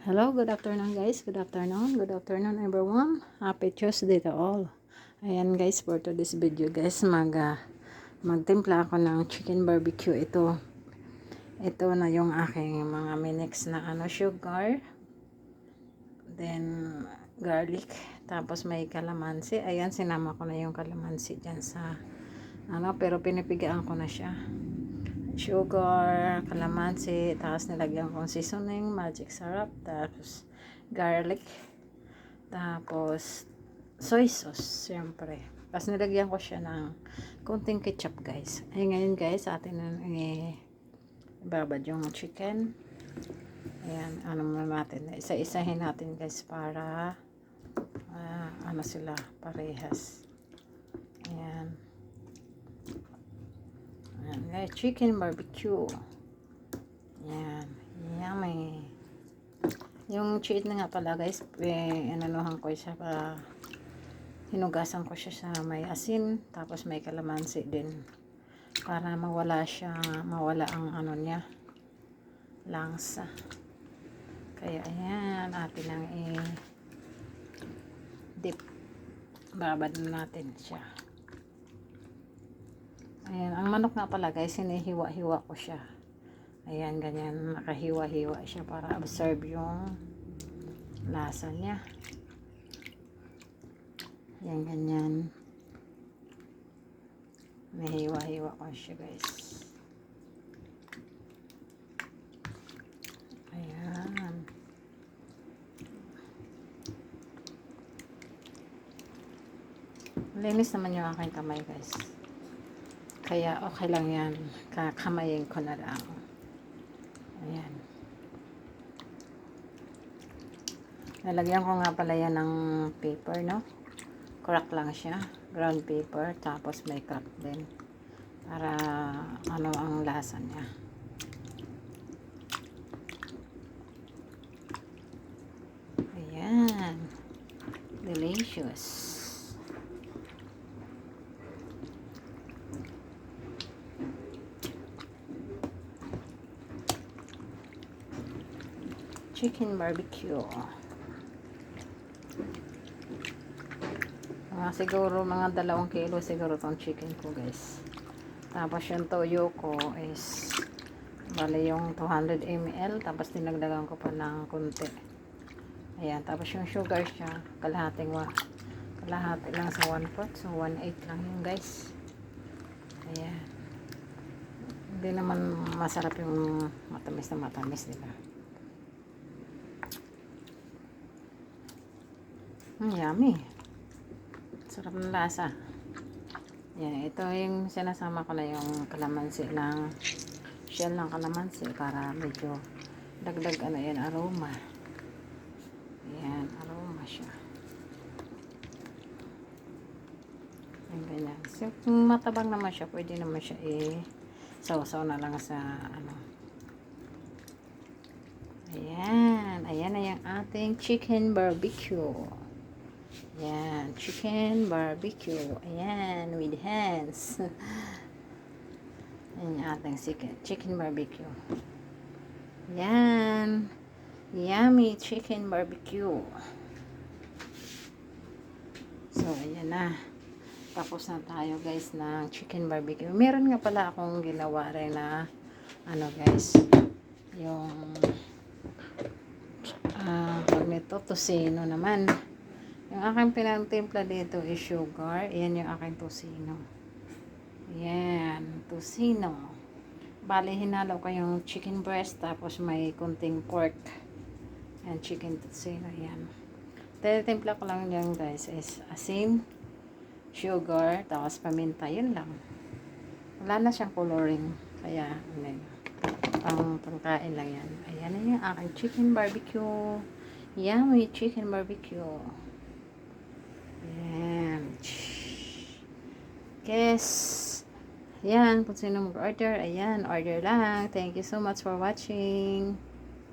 Hello, good afternoon guys. Good afternoon everyone. Happy Tuesday to all. Ayan guys, for today's video guys, magtimpla ako ng chicken barbecue. Ito na yung aking mga minix na sugar, then garlic, tapos may kalamansi. Ayan, sinama ko na yung kalamansi dyan sa pero pinipigaan ko na siya. Sugar, kalamansi, tapos nilagyan kong seasoning, magic syrup, tapos garlic, tapos soy sauce, syempre. Tapos nilagyan ko siya ng konting ketchup guys. Ay ngayon guys, atin na ibabad yung chicken. Ayan, muna natin. Isa-isahin natin guys para sila parehas. Ayan. Ayan guys, chicken barbecue. Ayan, yummy. Yung chicken nga pala guys, inanuhan ko siya hinugasan ko siya sa may asin, tapos may kalamansi din para mawala ang niya, langsa. Kaya ayan, atin ang dip. Babad na natin siya. Ayan, ang manok nga pala guys, hinihiwa-hiwa ko siya. Ayan, ganyan, nakahiwa-hiwa siya para absorb yung lasa niya. Ayan, ganyan. Nahiwa-hiwa ko siya guys. Ayan. Linis naman yung aking kamay guys. Kaya okay lang yan. Kakamayin ko na lang. Ayan. Nalagyan ko nga pala yan ng paper, no? Crack lang siya. Ground paper. Tapos may crack din. Para ang lasa niya. Ayan. Delicious. Chicken barbecue. Siguro mga 2 kilo siguro tong chicken ko guys. Tapos yung toyo ko is bali yung 200 ml, tapos dinagdagan ko pa ng konti. Ayan, tapos yung sugar siya kalahati lang sa 1/4, so 1/8 lang yun guys. Ayan, hindi naman masarap yung matamis, diba? Yummy. Sarap ng lasa. Yan, ito yung sinasama ko na yung kalamansi ng shell ng kalamansi para medyo dagdag aroma. Yan, aroma siya. Yan, ganyan. So, kung matabang naman siya, pwede naman siya sausaw na lang sa Ayan, ayan na yung ating chicken barbecue. Ayan, chicken barbecue. Ayan, with hands. Ayan yung ating chicken barbecue. Ayan. Yummy chicken barbecue. So, ayan na. Tapos na tayo guys ng chicken barbecue. Meron nga pala akong ginawa rin na guys, yung pag nito, tosino naman. Yung aking pinagtimpla dito is sugar. Ayan yung aking tosino. Ayan, tosino. Bali, hinalo ko yung chicken breast, tapos may kunting pork. Ayan, chicken tosino. Ayan. Tinitimpla ko lang yan guys is asin, sugar, tapos paminta. Yun lang. Wala na siyang coloring. Kaya, pangkain lang yan. Ayan na yung aking chicken barbecue. Yummy chicken barbecue. Ayan. Yes. Ayan, kung sino mag-order, ayan, order lang. Thank you so much for watching.